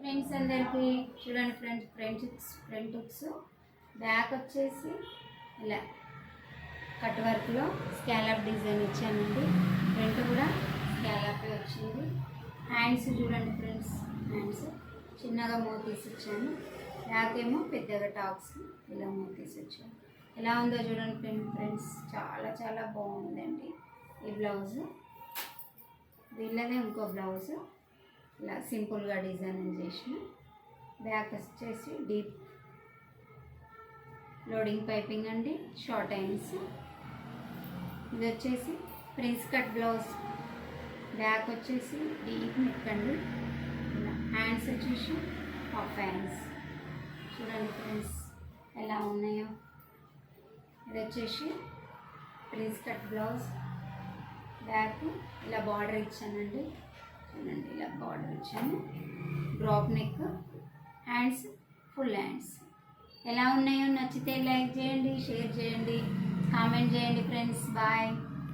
Friends అందరికీ చూడండి front hooks back వచ్చేసి ఇలా కట్ వర్క్లో స్కాలప్ డిజైన్ ఇచ్చానండి. ఫ్రంట్ కూడా స్కాలప్ వచ్చింది. హ్యాండ్స్ చూడండి ఫ్రెండ్స్, హ్యాండ్స్ చిన్నగా మోతీస్ ఇచ్చాను. బ్యాక్ ఏమో పెద్దగా టాప్స్ ఇలా మోతీస్ వచ్చాను. ఎలా ఉందో చూడండి ఫ్రెండ్స్, చాలా చాలా బాగుందండి. ఈ బ్లౌజ్ వీళ్ళదే ఇంకో బ్లౌజ్ ఇలా సింపుల్గా డిజైన్ చేసిన. బ్యాక్ వచ్చేసి డీప్ లోడింగ్ పైపింగ్ అండి, షార్ట్ హ్యాండ్స్. ఇది వచ్చేసి ప్రిన్స్ కట్ బ్లౌజ్. బ్యాక్ వచ్చేసి డీప్ నెక్ అండి. హ్యాండ్స్ వచ్చేసి హాఫ్ హ్యాండ్స్. చూడండి ఫ్రెండ్స్ ఎలా ఉన్నాయో. ఇది వచ్చేసి ప్రిన్స్ కట్ బ్లౌజ్. బ్యాక్ ఇలా బార్డర్ ఇచ్చానండి, చూడండి ఇలా బార్డర్ ఇచ్చాను. Drop neck, hands full hands. ఎలా ఉన్నాయో నచ్చితే లైక్ చేయండి, షేర్ చేయండి, కామెంట్ చేయండి ఫ్రెండ్స్. బాయ్.